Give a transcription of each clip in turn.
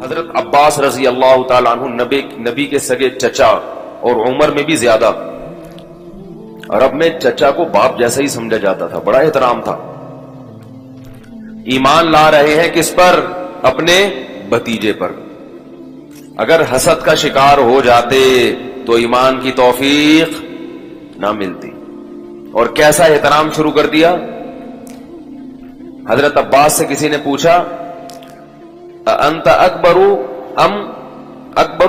حضرت عباس رضی اللہ تعالیٰ عنہ نبی کے سگے چچا اور عمر میں بھی زیادہ. عرب میں چچا کو باپ جیسا ہی سمجھا جاتا تھا, بڑا احترام تھا. ایمان لا رہے ہیں کس پر؟ اپنے بھتیجے پر. اگر حسد کا شکار ہو جاتے تو ایمان کی توفیق نہ ملتی. اور کیسا احترام شروع کر دیا. حضرت عباس سے کسی نے پوچھا انت اکبر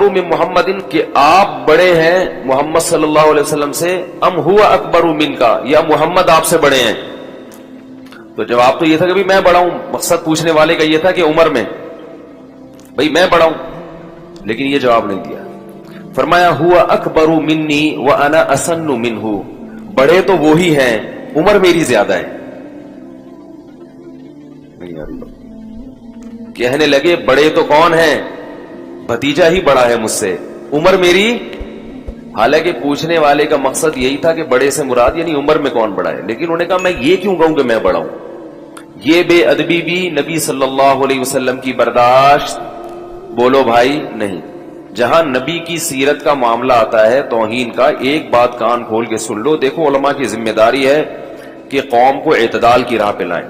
من محمد, کہ آپ بڑے ہیں محمد صلی اللہ علیہ وسلم سے, ام ہوا اکبر من کا, یا محمد آپ سے بڑے ہیں. تو جواب تو یہ تھا کہ میں بڑا ہوں. مقصد پوچھنے والے کا یہ تھا کہ عمر میں بھئی میں بڑا ہوں, لیکن یہ جواب نہیں دیا. فرمایا ہوا اکبر منی وانا اسن منہ, بڑے تو وہی ہیں, عمر میری زیادہ ہے. کہنے لگے بڑے تو کون ہیں, بھتیجا ہی بڑا ہے مجھ سے, عمر میری. حالانکہ پوچھنے والے کا مقصد یہی تھا کہ بڑے سے مراد یعنی عمر میں کون بڑا ہے, لیکن انہوں نے کہا میں یہ کیوں کہوں کہ میں بڑا ہوں. یہ بے ادبی بھی نبی صلی اللہ علیہ وسلم کی برداشت بولو بھائی نہیں. جہاں نبی کی سیرت کا معاملہ آتا ہے توہین کا, ایک بات کان کھول کے سن لو. دیکھو علماء کی ذمہ داری ہے کہ قوم کو اعتدال کی راہ پہ لائیں.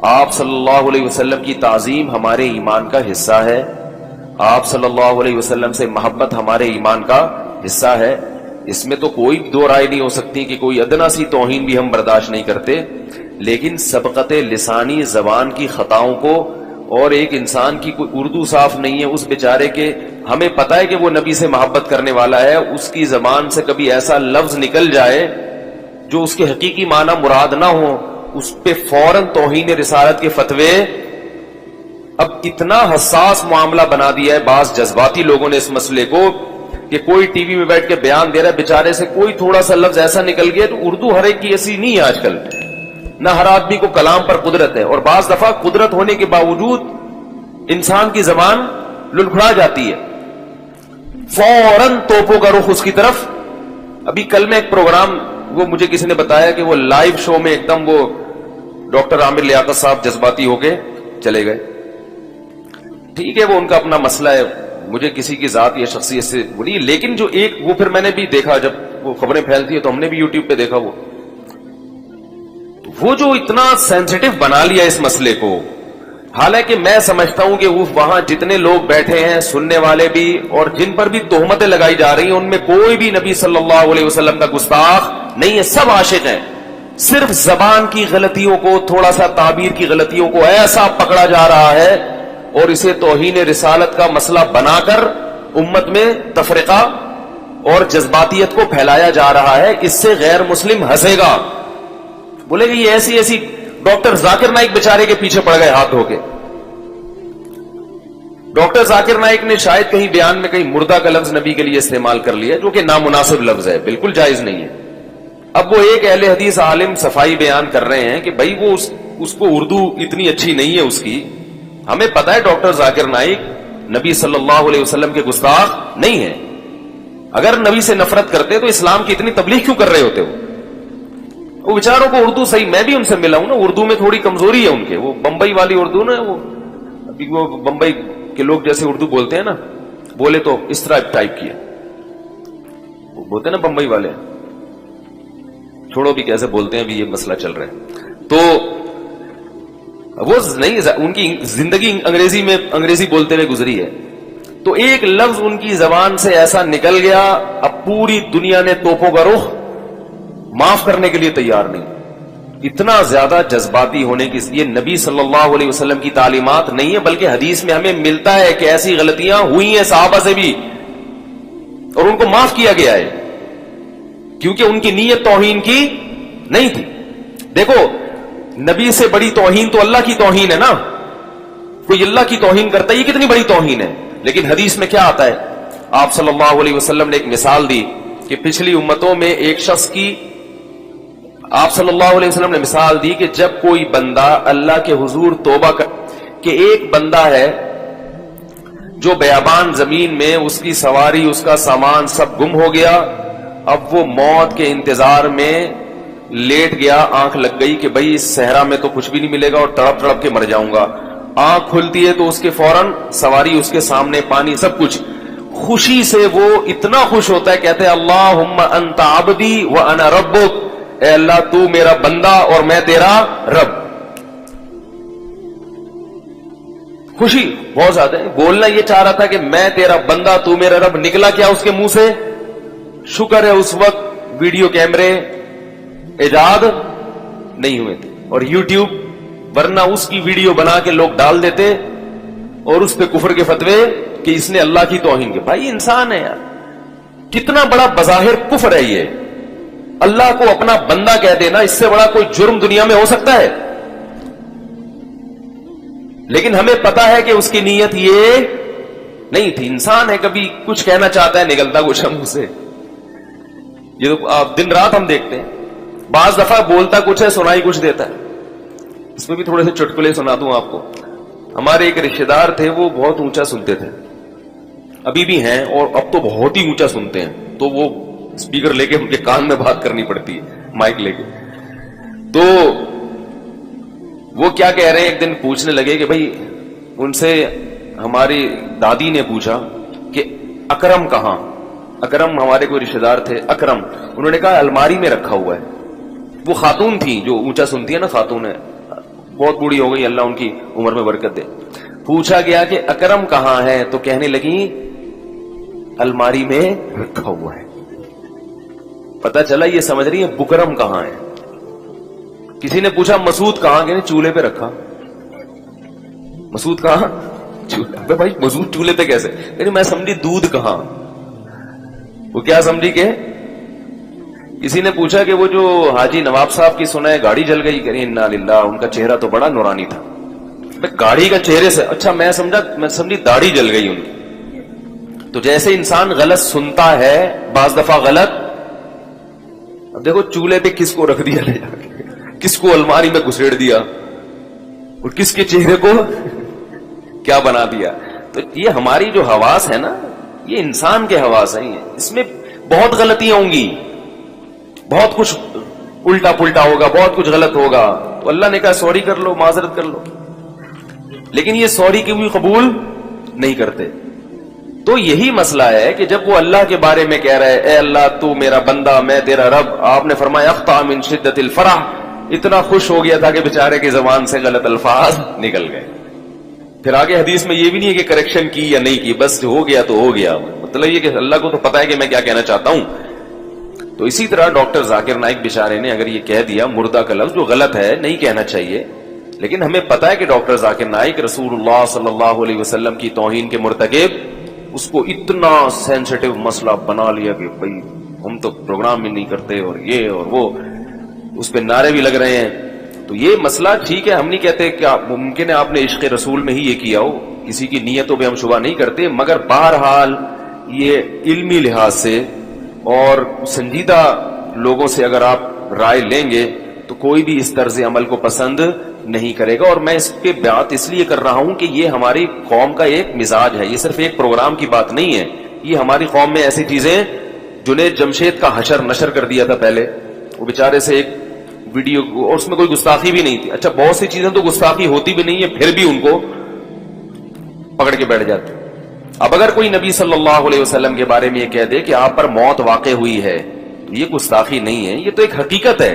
آپ صلی اللہ علیہ وسلم کی تعظیم ہمارے ایمان کا حصہ ہے, آپ صلی اللہ علیہ وسلم سے محبت ہمارے ایمان کا حصہ ہے. اس میں تو کوئی دو رائے نہیں ہو سکتی کہ کوئی ادنا سی توہین بھی ہم برداشت نہیں کرتے. لیکن سبقت لسانی زبان کی خطاؤں کو, اور ایک انسان کی کوئی اردو صاف نہیں ہے اس بیچارے کے, ہمیں پتہ ہے کہ وہ نبی سے محبت کرنے والا ہے, اس کی زبان سے کبھی ایسا لفظ نکل جائے جو اس کے حقیقی معنی مراد نہ ہو, اس پہ فوراً توہین رسالت کے فتوے. اب اتنا حساس معاملہ بنا دیا ہے بعض جذباتی لوگوں نے اس مسئلے کو کہ کوئی ٹی وی میں بیٹھ کے بیان دے رہا ہے, بیچارے سے کوئی تھوڑا سا لفظ ایسا نکل گیا. تو اردو ہر ایک کی ایسی نہیں ہے آج کل, نہ ہر آدمی کو کلام پر قدرت ہے, اور بعض دفعہ قدرت ہونے کے باوجود انسان کی زبان لڑکھڑا جاتی ہے, فوراً توپوں کا رخ اس کی طرف. ابھی کل میں ایک پروگرام, وہ مجھے کسی نے بتایا کہ وہ لائیو شو میں ایک دم وہ ڈاکٹر عامر لیاقت صاحب جذباتی ہو کے چلے گئے. ٹھیک ہے وہ ان کا اپنا مسئلہ ہے, مجھے کسی کی ذات یا شخصیت سے وہ نہیں, لیکن جو ایک وہ پھر میں نے بھی دیکھا جب وہ خبریں پھیلتی ہے تو ہم نے بھی یوٹیوب پہ دیکھا, وہ جو اتنا سینسیٹیو بنا لیا اس مسئلے کو. حالانکہ میں سمجھتا ہوں کہ وہاں جتنے لوگ بیٹھے ہیں سننے والے بھی, اور جن پر بھی تہمتیں لگائی جا رہی ہیں, ان میں کوئی بھی نبی صلی اللہ علیہ وسلم کا گستاخ نہیں ہے, سب عاشق ہیں. صرف زبان کی غلطیوں کو, تھوڑا سا تعبیر کی غلطیوں کو ایسا پکڑا جا رہا ہے اور اسے توہین رسالت کا مسئلہ بنا کر امت میں تفرقہ اور جذباتیت کو پھیلایا جا رہا ہے. اس سے غیر مسلم ہنسے گا, بولے گا یہ ایسی ایسی. ڈاکٹر ذاکر نائک بیچارے کے پیچھے پڑ گئے ہاتھ دھو کے. ڈاکٹر ذاکر نائک نے شاید کہیں بیان میں کہیں مردہ کا لفظ نبی کے لیے استعمال کر لیا, جو کہ نامناسب لفظ ہے, بالکل جائز نہیں ہے. اب وہ ایک اہل حدیث عالم صفائی بیان کر رہے ہیں کہ بھائی وہ اس کو اردو اتنی اچھی نہیں ہے اس کی. ہمیں پتا ہے ڈاکٹر ذاکر نائک نبی صلی اللہ علیہ وسلم کے گستاخ نہیں ہے. اگر نبی سے نفرت کرتے تو اسلام کی اتنی تبلیغ کیوں کر رہے ہوتے وہ بیچاروں کو اردو صحیح, میں بھی ان سے ملا ہوں نا, اردو میں تھوڑی کمزوری ہے ان کے. وہ بمبئی والی اردو نا, وہ ابھی وہ بمبئی کے لوگ جیسے اردو بولتے ہیں نا, بولے تو اس طرح ٹائپ کیا وہ بولتے ہیں نا بمبئی والے. چھوڑو بھی کیسے بولتے ہیں, ابھی یہ مسئلہ چل رہا ہے. تو وہ نہیں, ان کی زندگی انگریزی بولتے ہوئے گزری ہے. تو ایک لفظ ان کی زبان سے ایسا نکل گیا, اب پوری دنیا نے توپوں کا رخ معاف کرنے کے لیے تیار نہیں. اتنا زیادہ جذباتی ہونے کی یہ نبی صلی اللہ علیہ وسلم کی تعلیمات نہیں ہے, بلکہ حدیث میں ہمیں ملتا ہے کہ ایسی غلطیاں ہوئی ہیں صحابہ سے بھی اور ان کو معاف کیا گیا ہے, کیونکہ ان کی نیت توہین کی نہیں تھی. دیکھو نبی سے بڑی توہین تو اللہ کی توہین ہے نا. کوئی اللہ کی توہین کرتا ہے, یہ کتنی بڑی توہین ہے. لیکن حدیث میں کیا آتا ہے, آپ صلی اللہ علیہ وسلم نے ایک مثال دی کہ پچھلی امتوں میں ایک شخص کی, آپ صلی اللہ علیہ وسلم نے مثال دی کہ جب کوئی بندہ اللہ کے حضور توبہ کر, کہ ایک بندہ ہے جو بیابان زمین میں اس کی سواری اس کا سامان سب گم ہو گیا, اب وہ موت کے انتظار میں لیٹ گیا, آنکھ لگ گئی کہ بھئی اس صحرا میں تو کچھ بھی نہیں ملے گا اور تڑپ تڑپ کے مر جاؤں گا. آنکھ کھلتی ہے تو اس کے فوراً سواری اس کے سامنے، پانی، سب کچھ. خوشی سے وہ اتنا خوش ہوتا ہے، کہتے ہیں اللہم انت عبدی وانا ربک، اے اللہ تو میرا بندہ اور میں تیرا رب. خوشی بہت زیادہ ہے. بولنا یہ چاہ رہا تھا کہ میں تیرا بندہ تو میرا رب، نکلا کیا اس کے منہ سے؟ شکر ہے اس وقت ویڈیو کیمرے ایجاد نہیں ہوئے تھے اور یوٹیوب، ورنہ اس کی ویڈیو بنا کے لوگ ڈال دیتے اور اس پہ کفر کے فتوے کہ اس نے اللہ کی توہین کی. بھائی انسان ہے یار، کتنا بڑا بظاہر کفر ہے یہ. اللہ کو اپنا بندہ کہہ دینا، اس سے بڑا کوئی جرم دنیا میں ہو سکتا ہے؟ لیکن ہمیں پتا ہے کہ اس کی نیت یہ نہیں تھی. انسان ہے، کبھی کچھ کہنا چاہتا ہے، نکلتا کچھ منہ سے. یہ تو آپ دن رات ہم دیکھتے ہیں. بعض دفعہ بولتا کچھ ہے، سنائی کچھ دیتا ہے. اس میں بھی تھوڑے سے چٹکلے سنا دوں آپ کو. ہمارے ایک رشتے دار تھے، وہ بہت اونچا سنتے تھے، ابھی بھی ہیں، اور اب تو بہت ہی اونچا سنتے ہیں. تو وہ اسپیکر لے کے ان کے کان میں بات کرنی پڑتی ہے، مائک لے کے. تو وہ کیا کہہ رہے ہیں، ایک دن پوچھنے لگے کہ بھائی، ان سے ہماری دادی نے پوچھا کہ اکرم کہاں؟ اکرم ہمارے کوئی رشتے دار تھے، اکرم. انہوں نے کہا الماری میں رکھا ہوا ہے. وہ خاتون تھی جو اونچا سنتی ہے نا، خاتون ہے، بہت بوڑھی ہو گئی، اللہ ان کی عمر میں برکت دے. پوچھا گیا کہ اکرم کہاں ہے، تو کہنے لگی الماری میں رکھا ہوا ہے. پتا چلا یہ سمجھ رہی ہے بکرم کہاں ہے. کسی نے پوچھا مسعود کہاں، کہ چولہے پہ رکھا. مسعود کہاں؟ چولہے. بھائی مسعود چولہے پہ کیسے؟ یعنی میں سمجھی دودھ کہاں. وہ کیا سمجھی کہ کسی نے پوچھا کہ وہ جو حاجی نواب صاحب کی سنا ہے گاڑی جل گئی، کہ انا للہ، ان کا چہرہ تو بڑا نورانی تھا. گاڑی کا چہرے سے، اچھا میں سمجھی داڑھی جل گئی ان کی. تو جیسے انسان غلط سنتا ہے بعض دفعہ غلط. اب دیکھو چولہے پہ کس کو رکھ دیا لے جا کے، کس کو الماری میں گھسیڑ دیا، اور کس کے چہرے کو کیا بنا دیا. تو یہ ہماری جو حواس ہے نا، یہ انسان کے حواس ہیں، اس میں بہت غلطیاں ہوں گی، بہت کچھ الٹا پلٹا ہوگا، بہت کچھ غلط ہوگا. تو اللہ نے کہا سوری کر لو، معذرت کر لو. لیکن یہ سوری کی بھی قبول نہیں کرتے. تو یہی مسئلہ ہے کہ جب وہ اللہ کے بارے میں کہہ رہے اے اللہ تو میرا بندہ میں تیرا رب، آپ نے فرمایا اخطا من شدت الفرح، اتنا خوش ہو گیا تھا کہ بیچارے کی زبان سے غلط الفاظ نکل گئے. پھر آگے حدیث میں یہ بھی نہیں ہے کہ کریکشن کی یا نہیں کی، بس ہو گیا تو ہو گیا. مطلب یہ کہ اللہ کو تو پتا ہے کہ میں کیا کہنا چاہتا ہوں. تو اسی طرح ڈاکٹر ذاکر نائک بیچارے نے اگر یہ کہہ دیا مردہ کا لفظ، جو غلط ہے، نہیں کہنا چاہیے، لیکن ہمیں پتا ہے کہ ڈاکٹر ذاکر نائک رسول اللہ صلی اللہ علیہ وسلم کی توہین کے مرتکب، اس کو اتنا سینسٹیو مسئلہ بنا لیا کہ بھائی ہم تو پروگرام بھی نہیں کرتے، اور یہ اور وہ، اس پہ نعرے بھی لگ رہے ہیں. تو یہ مسئلہ ٹھیک ہے، ہم نہیں کہتے کہ ممکن ہے آپ نے عشق رسول میں ہی یہ کیا ہو، کسی کی نیتوں پہ ہم شبہ نہیں کرتے، مگر بہرحال یہ علمی لحاظ سے اور سنجیدہ لوگوں سے اگر آپ رائے لیں گے تو کوئی بھی اس طرز عمل کو پسند نہیں کرے گا. اور میں اس پہ بات اس لیے کر رہا ہوں کہ یہ ہماری قوم کا ایک مزاج ہے، یہ صرف ایک پروگرام کی بات نہیں ہے. یہ ہماری قوم میں ایسی چیزیں، جنید جمشید کا حشر نشر کر دیا تھا پہلے، وہ بیچارے سے ایک ویڈیو، اور اس میں کوئی گستاخی بھی نہیں تھی. اچھا بہت سی چیزیں تو گستاخی ہوتی بھی نہیں ہے، پھر بھی ان کو پکڑ کے بیٹھ جاتے. اب اگر کوئی نبی صلی اللہ علیہ وسلم کے بارے میں یہ کہہ دے کہ آپ پر موت واقع ہوئی ہے، تو یہ گستاخی نہیں ہے، یہ تو ایک حقیقت ہے.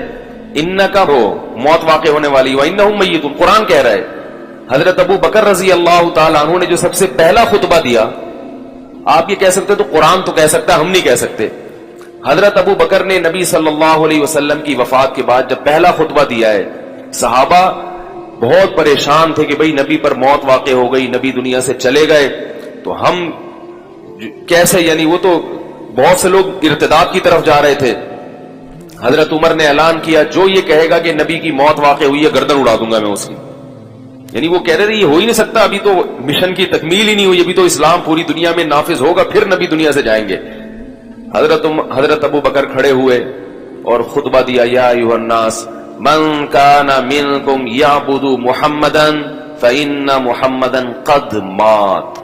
انکا ہو، موت واقع ہونے والی، وانہم میتون، قرآن کہہ رہا ہے. حضرت ابو بکر رضی اللہ تعالیٰ عنہ نے جو سب سے پہلا خطبہ دیا، آپ یہ کہہ سکتے تو قرآن تو کہہ سکتا، ہم نہیں کہہ سکتے. حضرت ابو بکر نے نبی صلی اللہ علیہ وسلم کی وفات کے بعد جب پہلا خطبہ دیا ہے، صحابہ بہت پریشان تھے کہ بھئی نبی پر موت واقع ہو گئی، نبی دنیا سے چلے گئے، تو ہم کیسے، یعنی وہ تو بہت سے لوگ ارتداد کی طرف جا رہے تھے. حضرت عمر نے اعلان کیا جو یہ کہے گا کہ نبی کی موت واقع ہوئی ہے گردن اڑا دوں گا میں اس کی. یعنی وہ کہہ رہے تھے یہ ہو ہی نہیں سکتا، ابھی تو مشن کی تکمیل ہی نہیں ہوئی، ابھی تو اسلام پوری دنیا میں نافذ ہوگا پھر نبی دنیا سے جائیں گے. حضرت ابو بکر کھڑے ہوئے اور خطبہ دیا، یا ایھا الناس من کان منکم یعبد محمدا فإن محمدا قد مات.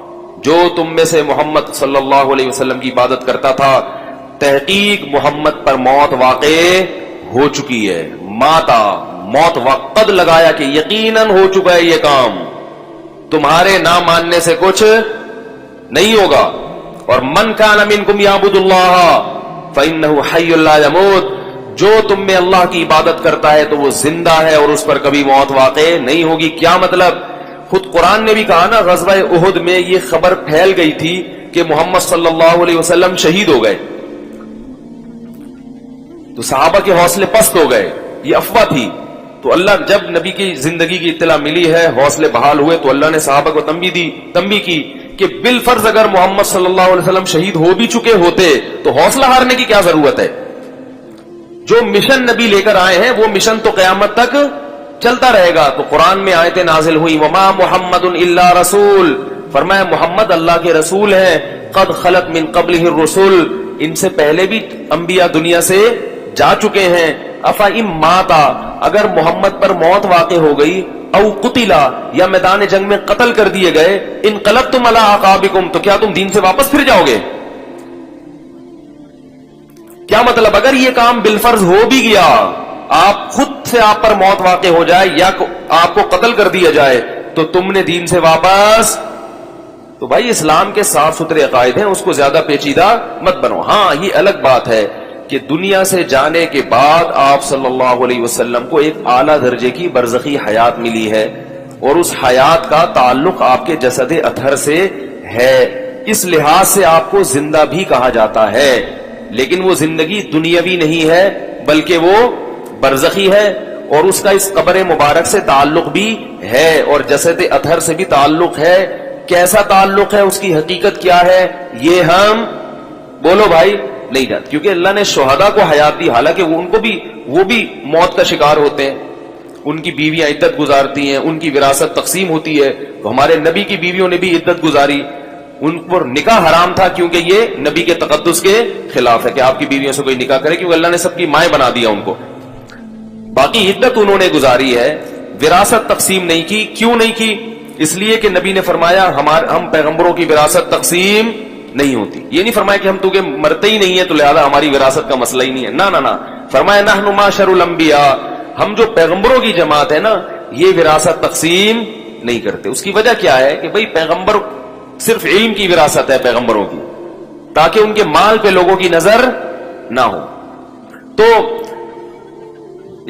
جو تم میں سے محمد صلی اللہ علیہ وسلم کی عبادت کرتا تھا، تحقیق محمد پر موت واقع ہو چکی ہے. ماتا، موت وقت لگایا کہ یقیناً ہو چکا ہے یہ کام. تمہارے نہ ماننے سے کچھ نہیں ہوگا. اور من کان منکم یعبد اللہ فانہ حی لا یموت, جو تم میں اللہ کی عبادت کرتا ہے تو وہ زندہ ہے اور اس پر کبھی موت واقع نہیں ہوگی. کیا مطلب؟ خود قرآن نے بھی کہا نا, غزوہ احد میں یہ خبر پھیل گئی تھی کہ محمد صلی اللہ علیہ وسلم شہید ہو گئے, تو صحابہ کے حوصلے پست ہو گئے, یہ افواہ تھی. تو اللہ جب نبی کی زندگی کی اطلاع ملی ہے, حوصلے بحال ہوئے, تو اللہ نے صحابہ کو تنبیہ کی کہ بالفرض اگر محمد صلی اللہ علیہ وسلم شہید ہو بھی چکے ہوتے تو حوصلہ ہارنے کی کیا ضرورت ہے. جو مشن نبی لے کر آئے ہیں وہ مشن تو قیامت تک چلتا رہے گا. تو قرآن میں آیتیں نازل ہوئی, وما محمد الا رسول, فرمایا محمد اللہ کے رسول ہیں, قد خلت من قبلہ الرسل, ان سے پہلے بھی انبیاء دنیا سے جا چکے ہیں. افا ام ماتا, اگر محمد پر موت واقع ہو گئی, او قتلا, یا میدان جنگ میں قتل کر دیے گئے, انقلبتم علی اعقابکم, تو کیا تم دین سے واپس پھر جاؤ گے؟ کیا مطلب؟ اگر یہ کام بالفرض ہو بھی گیا, آپ خود سے آپ پر موت واقع ہو جائے یا آپ کو قتل کر دیا جائے, تو تم نے دین سے واپس. تو بھائی اسلام کے صاف ستھرے عقائد ہیں, اس کو زیادہ پیچیدہ مت بنو. ہاں یہ الگ بات ہے کہ دنیا سے جانے کے بعد آپ صلی اللہ علیہ وسلم کو ایک اعلیٰ درجے کی برزخی حیات ملی ہے, اور اس حیات کا تعلق آپ کے جسد اطہر سے ہے, اس لحاظ سے آپ کو زندہ بھی کہا جاتا ہے. لیکن وہ زندگی دنیاوی نہیں ہے بلکہ وہ برزخی ہے, اور اس کا اس قبر مبارک سے تعلق بھی ہے, اور جسد اطہر سے بھی تعلق ہے. کیسا تعلق ہے, اس کی حقیقت کیا ہے, یہ ہم بولو بھائی نہیں جانتے, کیونکہ اللہ نے شہداء کو حیات دی, حالانکہ وہ بھی موت کا شکار ہوتے ہیں, ان کی بیویاں عدت گزارتی ہیں, ان کی وراثت تقسیم ہوتی ہے. تو ہمارے نبی کی بیویوں نے بھی عدت گزاری, ان پر نکاح حرام تھا کیونکہ یہ نبی کے تقدس کے خلاف ہے کہ آپ کی بیویوں سے کوئی نکاح کرے, کیونکہ اللہ نے سب کی مائیں بنا دیا ان کو. باقی عدت انہوں نے گزاری ہے, وراثت تقسیم نہیں کی. کیوں نہیں کی؟ اس لیے کہ نبی نے فرمایا ہم پیغمبروں کی وراثت تقسیم نہیں ہوتی. یہ نہیں فرمایا کہ ہم تو کہ مرتے ہی نہیں ہیں تو لہذا ہماری وراثت کا مسئلہ ہی نہیں ہے, نہ. فرمایا نحن معاشر الانبیاء, ہم جو پیغمبروں کی جماعت ہے نا, یہ وراثت تقسیم نہیں کرتے. اس کی وجہ کیا ہے کہ بھئی پیغمبر صرف علم کی وراثت ہے پیغمبروں کی, تاکہ ان کے مال پہ لوگوں کی نظر نہ ہو. تو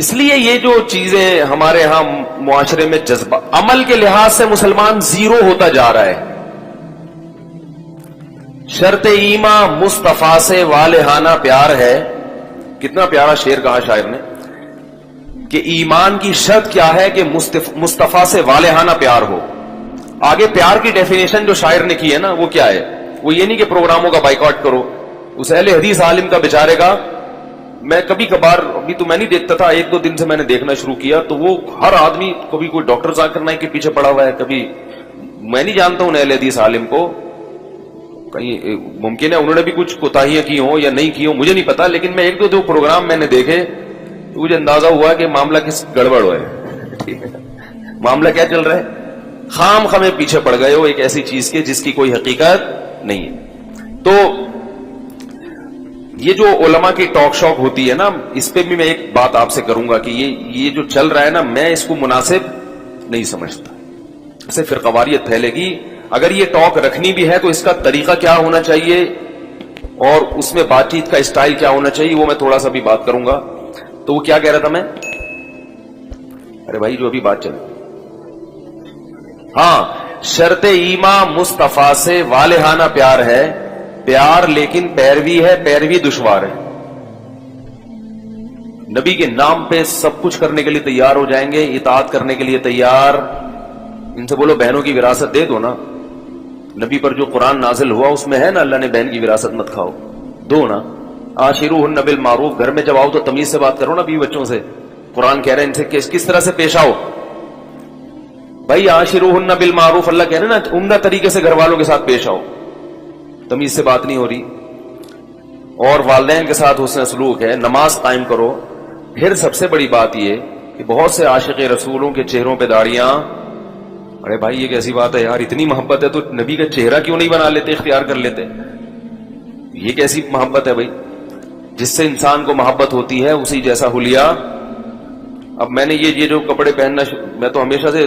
اس لیے یہ جو چیزیں ہمارے ہاں معاشرے میں جذبہ, عمل کے لحاظ سے مسلمان زیرو ہوتا جا رہا ہے. شرط ایمان مصطفیٰ سے والہانہ پیار ہے. کتنا پیارا شعر کہا شاعر نے کہ ایمان کی شرط کیا ہے کہ مصطفیٰ سے والہانہ پیار ہو. آگے پیار کی ڈیفینیشن جو شاعر نے کی ہے نا, وہ کیا ہے؟ وہ یہ نہیں کہ پروگراموں کا بائیکاٹ کرو. اس اہل حدیث عالم کا بیچارے کا, میں کبھی کبھار, ابھی تو میں نہیں دیکھتا تھا, 1-2 دن سے میں نے دیکھنا شروع کیا, تو وہ ہر آدمی کبھی کوئی ڈاکٹر ذاکر نائک کے پیچھے پڑا ہوا ہے, کبھی میں نہیں جانتا ہوں اہل حدیث عالم کو, کہیں ممکن ہے انہوں نے بھی کچھ کوتاہیاں کی ہوں یا نہیں کی ہوں, مجھے نہیں پتا. لیکن میں 1-2 پروگرام میں نے دیکھے تو مجھے اندازہ ہوا کہ معاملہ کس گڑبڑ ہوا ہے. معاملہ کیا چل رہا ہے؟ خام خامے پیچھے پڑ گئے ہو ایک ایسی چیز کے جس کی کوئی حقیقت نہیں ہے. تو یہ جو علماء کی ٹاک شاک ہوتی ہے نا, اس پہ بھی میں ایک بات آپ سے کروں گا کہ یہ جو چل رہا ہے نا, میں اس کو مناسب نہیں سمجھتا. اس سے فرقواریت پھیلے گی. اگر یہ ٹاک رکھنی بھی ہے تو اس کا طریقہ کیا ہونا چاہیے اور اس میں بات چیت کا اسٹائل کیا ہونا چاہیے, وہ میں تھوڑا سا بھی بات کروں گا. تو وہ کیا کہہ رہا تھا میں, ارے بھائی جو ابھی بات چل, ہاں, شرط ایمان مصطفیٰ سے والہانہ پیار ہے. پیار لیکن پیروی ہے, پیروی دشوار ہے. نبی کے نام پہ سب کچھ کرنے کے لیے تیار ہو جائیں گے, اطاعت کرنے کے لیے تیار. ان سے بولو بہنوں کی وراثت دے دو نا, نبی پر جو قرآن نازل ہوا اس میں ہے نا اللہ نے بہن کی وراثت مت کھاؤ, دو نا. عاشروہن بالمعروف, گھر میں جب آؤ تو تمیز سے بات کرو نا بیوی بچوں سے. قرآن کہہ رہے ہیں ان سے کس طرح سے پیش آؤ بھائی. عاشروہن بالمعروف, اللہ کہہ رہے ہیں نا عمدہ طریقے سے گھر والوں کے ساتھ پیش آؤ, تمیز سے بات نہیں ہو رہی. اور والدین کے ساتھ حسن سلوک ہے, نماز قائم کرو. پھر سب سے بڑی بات یہ کہ بہت سے عاشق رسولوں کے چہروں پہ داڑیاں. ارے بھائی یہ کیسی بات ہے یار, اتنی محبت ہے تو نبی کا چہرہ کیوں نہیں بنا لیتے, اختیار کر لیتے. یہ کیسی محبت ہے بھائی, جس سے انسان کو محبت ہوتی ہے اسی جیسا حلیہ. اب میں نے یہ جو کپڑے پہننا, میں تو ہمیشہ سے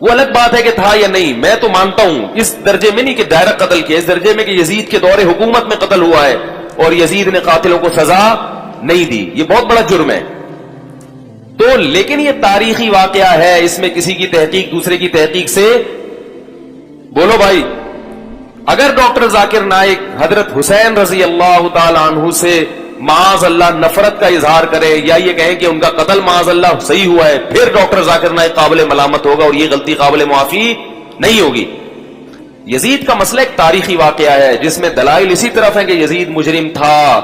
وہ الگ بات ہے کہ تھا یا نہیں. میں تو مانتا ہوں اس درجے میں نہیں کہ ڈائریکٹ قتل کیا, اس درجے میں کہ یزید کے دور حکومت میں قتل ہوا ہے اور یزید نے قاتلوں کو سزا نہیں دی. یہ بہت بڑا جرم ہے. تو لیکن یہ تاریخی واقعہ ہے, اس میں کسی کی تحقیق دوسرے کی تحقیق سے, بولو بھائی, اگر ڈاکٹر ذاکر نائک حضرت حسین رضی اللہ تعالی عنہ سے معاذ اللہ نفرت کا اظہار کرے یا یہ کہیں کہ ان کا قتل معاذ اللہ صحیح ہوا ہے, پھر ڈاکٹر ذاکر نائک قابل ملامت ہوگا اور یہ غلطی قابل معافی نہیں ہوگی. یزید کا مسئلہ ایک تاریخی واقعہ ہے جس میں دلائل اسی طرف ہیں کہ یزید مجرم تھا,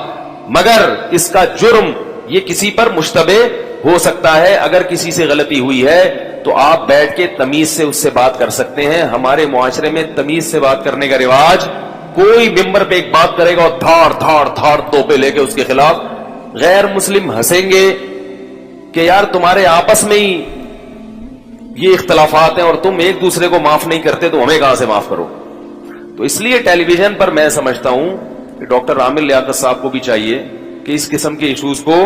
مگر اس کا جرم یہ کسی پر مشتبہ ہو سکتا ہے. اگر کسی سے غلطی ہوئی ہے تو آپ بیٹھ کے تمیز سے اس سے بات کر سکتے ہیں. ہمارے معاشرے میں تمیز سے بات کرنے کا رواج, کوئی ممبر پہ ایک بات کرے گا اور دھاڑ دھاڑ دھاڑ توپے لے کے اس کے خلاف, غیر مسلم ہنسیں گے کہ یار تمہارے آپس میں ہی یہ اختلافات ہیں اور تم ایک دوسرے کو معاف نہیں کرتے تو ہمیں کہاں سے معاف کرو. تو اس لیے ٹیلی ویژن پر میں سمجھتا ہوں کہ ڈاکٹر عامر لیاقت صاحب کو بھی چاہیے کہ اس قسم کے ایشوز کو,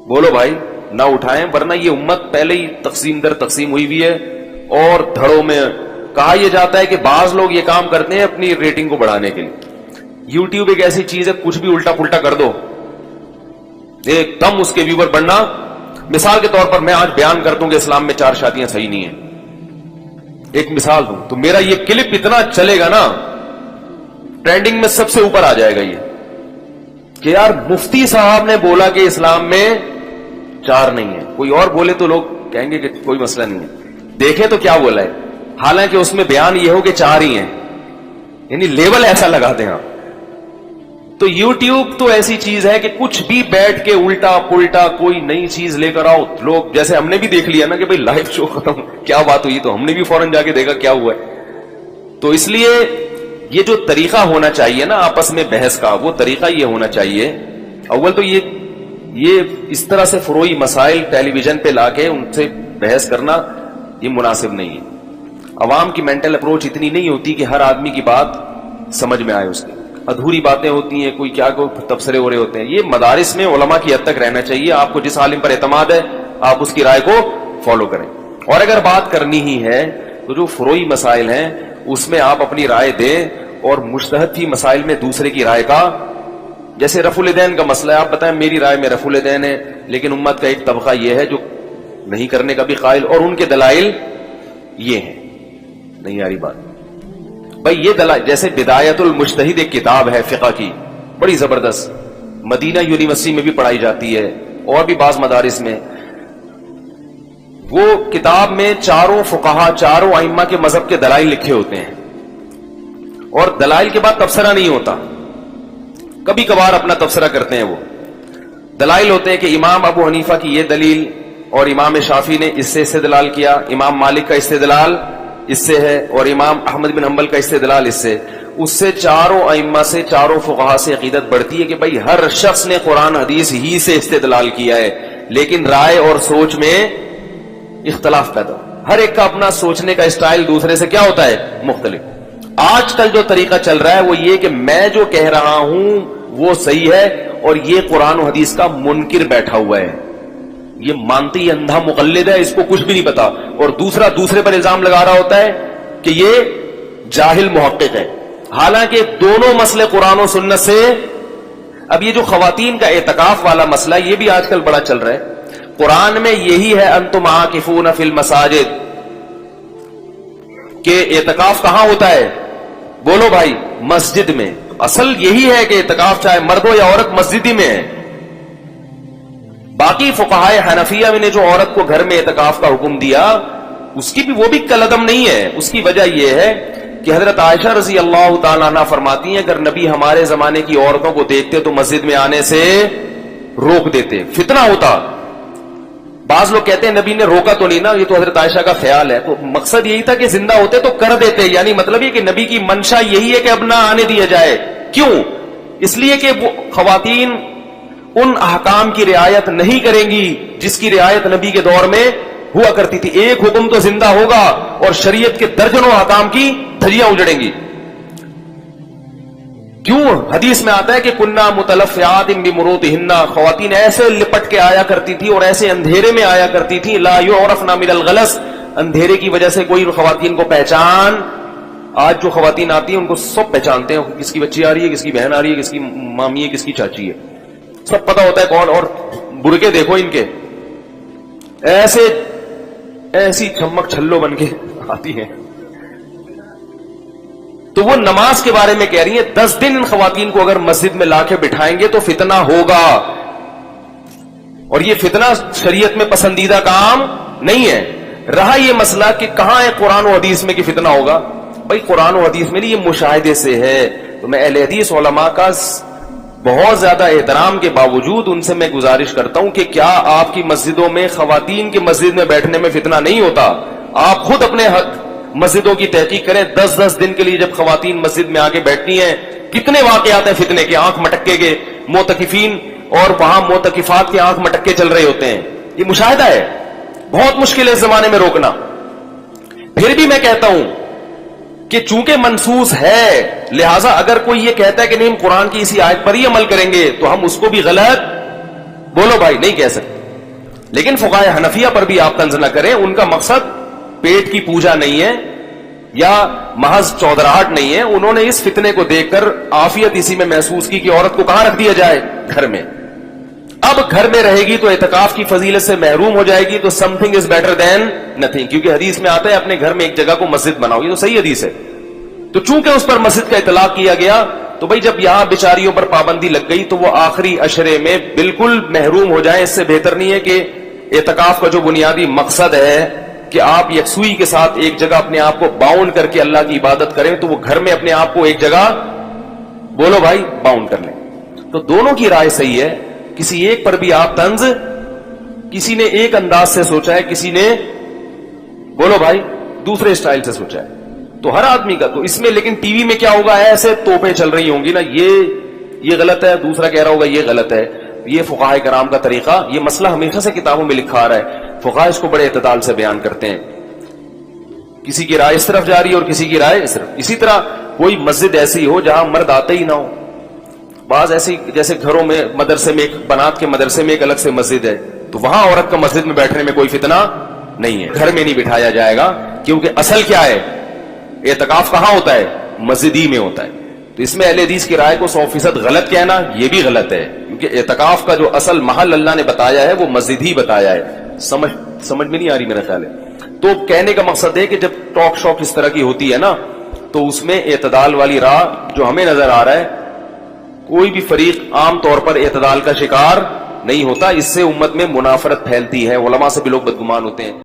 بولو بھائی, نہ اٹھائیں, ورنہ یہ امت پہلے ہی تقسیم در تقسیم ہوئی ہوئی ہے. اور دھڑوں میں کہا یہ جاتا ہے کہ بعض لوگ یہ کام کرتے ہیں اپنی ریٹنگ کو بڑھانے کے لیے. یوٹیوب ایک ایسی چیز ہے, کچھ بھی الٹا پلٹا کر دو ایک دم اس کے ویور بڑھنا. مثال کے طور پر میں آج بیان کرتا ہوں کہ اسلام میں 4 شادیاں صحیح نہیں ہیں, ایک مثال دوں تو میرا یہ کلپ اتنا چلے گا نا, ٹرینڈنگ میں سب سے اوپر آ جائے گا یہ کہ یار مفتی صاحب نے بولا کہ اسلام میں 4 نہیں ہے. کوئی اور بولے تو لوگ کہیں گے کہ کوئی مسئلہ نہیں ہے, دیکھیں تو کیا بولا ہے, حالانکہ اس میں بیان یہ ہو کہ 4 ہی ہیں, یعنی لیول ایسا لگا دیں آپ. تو یوٹیوب تو ایسی چیز ہے کہ کچھ بھی بیٹھ کے الٹا پلٹا کوئی نئی چیز لے کر آؤ, لوگ جیسے ہم نے بھی دیکھ لیا نا کہ بھئی لائیو شو ختم, کیا بات ہوئی, تو ہم نے بھی فوراً جا کے دیکھا کیا ہوا ہے. تو اس لیے یہ جو طریقہ ہونا چاہیے نا آپس میں بحث کا, وہ طریقہ یہ ہونا چاہیے. اول تو یہ اس طرح سے فروئی مسائل ٹیلی ویژن پہ لا کے ان سے بحث کرنا یہ مناسب نہیں ہے. عوام کی مینٹل اپروچ اتنی نہیں ہوتی کہ ہر آدمی کی بات سمجھ میں آئے, اس کی ادھوری باتیں ہوتی ہیں, کوئی کیا کو تبصرے ہو رہے ہوتے ہیں. یہ مدارس میں علماء کی حد تک رہنا چاہیے. آپ کو جس عالم پر اعتماد ہے آپ اس کی رائے کو فالو کریں, اور اگر بات کرنی ہی ہے تو جو فروئی مسائل ہیں اس میں آپ اپنی رائے دیں, اور مجتہد فی مسائل میں دوسرے کی رائے کا, جیسے رفع الیدین کا مسئلہ ہے, آپ بتائیں میری رائے میں رفع الیدین ہے, لیکن امت کا ایک طبقہ یہ ہے جو نہیں کرنے کا بھی قائل, اور ان کے دلائل یہ ہیں. نہیں آ رہی بات بھائی, یہ دلائل جیسے بدایت المجتہد ایک کتاب ہے فقہ کی, بڑی زبردست, مدینہ یونیورسٹی میں بھی پڑھائی جاتی ہے اور بھی بعض مدارس میں. وہ کتاب میں چاروں فقہا, چاروں ائمہ کے مذہب کے دلائل لکھے ہوتے ہیں, اور دلائل کے بعد تبصرہ نہیں ہوتا, کبھی کبھار اپنا تبصرہ کرتے ہیں. وہ دلائل ہوتے ہیں کہ امام ابو حنیفہ کی یہ دلیل, اور امام شافعی نے اس سے استدلال کیا, امام مالک کا استدلال اس سے ہے, اور امام احمد بن حنبل کا استدلال اس سے. اس سے چاروں ائمہ سے, چاروں فقہا سے عقیدت بڑھتی ہے کہ بھئی ہر شخص نے قرآن حدیث ہی سے استدلال کیا ہے, لیکن رائے اور سوچ میں اختلاف پیدا, ہر ایک کا اپنا سوچنے کا اسٹائل دوسرے سے کیا ہوتا ہے, مختلف. آج کل جو طریقہ چل رہا ہے وہ یہ کہ میں جو کہہ رہا ہوں وہ صحیح ہے, اور یہ قرآن و حدیث کا منکر بیٹھا ہوا ہے, یہ مانتی اندھا مقلد ہے, اس کو کچھ بھی نہیں پتا, اور دوسرا دوسرے پر الزام لگا رہا ہوتا ہے کہ یہ جاہل محقق ہے, حالانکہ دونوں مسئلے قرآن و سنت سے. اب یہ جو خواتین کا اعتکاف والا مسئلہ یہ بھی آج کل بڑا چل رہا ہے. قرآن میں یہی ہے انتم عاکفون فی المساجد, کہ اعتکاف کہاں ہوتا ہے, بولو بھائی, مسجد میں. اصل یہی ہے کہ اعتکاف چاہے مرد ہو یا عورت مسجد ہی میں ہے. باقی فقہائے حنفیہ نے جو عورت کو گھر میں اعتکاف کا حکم دیا اس کی بھی وہ بھی کلعدم نہیں ہے. اس کی وجہ یہ ہے کہ حضرت عائشہ رضی اللہ تعالیٰ عنہ فرماتی ہیں اگر نبی ہمارے زمانے کی عورتوں کو دیکھتے تو مسجد میں آنے سے روک دیتے, فتنہ ہوتا. بعض لوگ کہتے ہیں نبی نے روکا تو نہیں نا, یہ تو حضرت عائشہ کا خیال ہے. تو مقصد یہی تھا کہ زندہ ہوتے تو کر دیتے, یعنی مطلب یہ کہ نبی کی منشا یہی ہے کہ اب نہ آنے دیا جائے. کیوں؟ اس لیے کہ وہ خواتین ان احکام کی رعایت نہیں کریں گی جس کی رعایت نبی کے دور میں ہوا کرتی تھی. ایک حکم تو زندہ ہوگا اور شریعت کے درجنوں احکام کی دھجیاں اجڑیں گی. کیوں؟ حدیث میں آتا ہے کہ کننا متلفیات بمروطہن, خواتین ایسے لپٹ کے آیا کرتی تھی اور ایسے اندھیرے میں آیا کرتی تھی, لا یعرفن من الغلس, اندھیرے کی وجہ سے کوئی خواتین کو پہچان, آج جو خواتین آتی ہیں ان کو سب پہچانتے ہیں, کس کی بچی آ رہی ہے, کس کی بہن آ رہی ہے, کس کی مامی ہے, کس کی چاچی ہے, سب پتا ہوتا ہے کون. اور برقے دیکھو ان کے, ایسی چمک چھلو بن کے آتی ہیں. تو وہ نماز کے بارے میں کہہ رہی ہیں 10 دن ان خواتین کو اگر مسجد میں لا کے بٹھائیں گے تو فتنہ ہوگا, اور یہ فتنہ شریعت میں پسندیدہ کام نہیں ہے. رہا یہ مسئلہ کہ کہاں ہے قرآن و حدیث میں کہ فتنہ ہوگا, بھائی قرآن و حدیث میں نہیں, یہ مشاہدے سے ہے. تو میں اہل حدیث علماء کا بہت زیادہ احترام کے باوجود ان سے میں گزارش کرتا ہوں کہ کیا آپ کی مسجدوں میں خواتین کی مسجد میں بیٹھنے میں فتنہ نہیں ہوتا؟ آپ خود اپنے مسجدوں کی تحقیق کریں. 10 دن کے لیے جب خواتین مسجد میں آگے بیٹھتی ہیں, کتنے واقعات ہیں فتنے کے, آنکھ مٹکے کے, معتکفین اور وہاں معتکفات کے آنکھ مٹکے چل رہے ہوتے ہیں. یہ مشاہدہ ہے, بہت مشکل ہے اس زمانے میں روکنا. پھر بھی میں کہتا ہوں کہ چونکہ منسوس ہے, لہذا اگر کوئی یہ کہتا ہے کہ نہیں ہم قرآن کی اسی آیت پر ہی عمل کریں گے تو ہم اس کو بھی غلط بولو بھائی نہیں کہہ سکتے. لیکن فقہائے حنفیہ پر بھی آپ طنز نہ کریں, ان کا مقصد پیٹ کی پوجا نہیں ہے یا محض چودراہٹ نہیں ہے. انہوں نے اس فتنے کو دیکھ کر عافیت اسی میں محسوس کی کہ عورت کو کہاں رکھ دیا جائے, گھر میں. اب گھر میں رہے گی تو اعتکاف کی فضیلت سے محروم ہو جائے گی, تو some thing is better than nothing, کیونکہ حدیث میں آتا ہے اپنے گھر میں ایک جگہ کو مسجد بناؤ, یہ تو صحیح حدیث ہے. تو چونکہ اس پر مسجد کا اطلاق کیا گیا تو بھئی جب یہاں بیچاریوں پر پابندی لگ گئی تو وہ آخری عشرے میں بالکل محروم ہو جائیں. اس سے بہتر نہیں ہے کہ اعتکاف کا جو بنیادی مقصد ہے کہ آپ یکسوئی کے ساتھ ایک جگہ اپنے آپ کو باؤنڈ کر کے اللہ کی عبادت کریں, تو وہ گھر میں اپنے آپ کو ایک جگہ بولو بھائی باؤنڈ کر لیں. تو دونوں کی رائے صحیح ہے, کسی ایک پر بھی آپ طنز, کسی نے ایک انداز سے سوچا ہے, کسی نے بولو بھائی دوسرے اسٹائل سے سوچا ہے, تو ہر آدمی کا. تو اس میں لیکن ٹی وی میں کیا ہوگا, ایسے توپیں چل رہی ہوں گی نا, یہ غلط ہے, دوسرا کہہ رہا ہوگا یہ غلط ہے. یہ فقہائے کرام کا طریقہ, یہ مسئلہ ہمیشہ سے کتابوں میں لکھا آ رہا ہے, فقہاء اس کو بڑے اعتدال سے بیان کرتے ہیں. کسی کی رائے اس طرف جا رہی ہے اور کسی کی رائے اس طرف. اسی طرح کوئی مسجد ایسی ہو جہاں مرد آتے ہی نہ ہو, بعض ایسی جیسے گھروں میں مدرسے میں ایک بنات کے مدرسے میں ایک الگ سے مسجد ہے, تو وہاں عورت کا مسجد میں بیٹھنے میں کوئی فتنہ نہیں ہے, گھر میں نہیں بٹھایا جائے گا. کیونکہ اصل کیا ہے, اعتکاف کہاں ہوتا ہے, مسجد ہی میں ہوتا ہے. تو اس میں اہل حدیث کی رائے کو 100% غلط کہنا یہ بھی غلط ہے, کیونکہ اعتکاف کا جو اصل محل اللہ نے بتایا ہے وہ مسجد ہی بتایا ہے. سمجھ میں نہیں آ رہی میرا خیال ہے. تو کہنے کا مقصد ہے کہ جب ٹاک شاک اس طرح کی ہوتی ہے نا, تو اس میں اعتدال والی راہ جو ہمیں نظر آ رہا ہے, کوئی بھی فریق عام طور پر اعتدال کا شکار نہیں ہوتا. اس سے امت میں منافرت پھیلتی ہے, علماء سے بھی لوگ بدگمان ہوتے ہیں.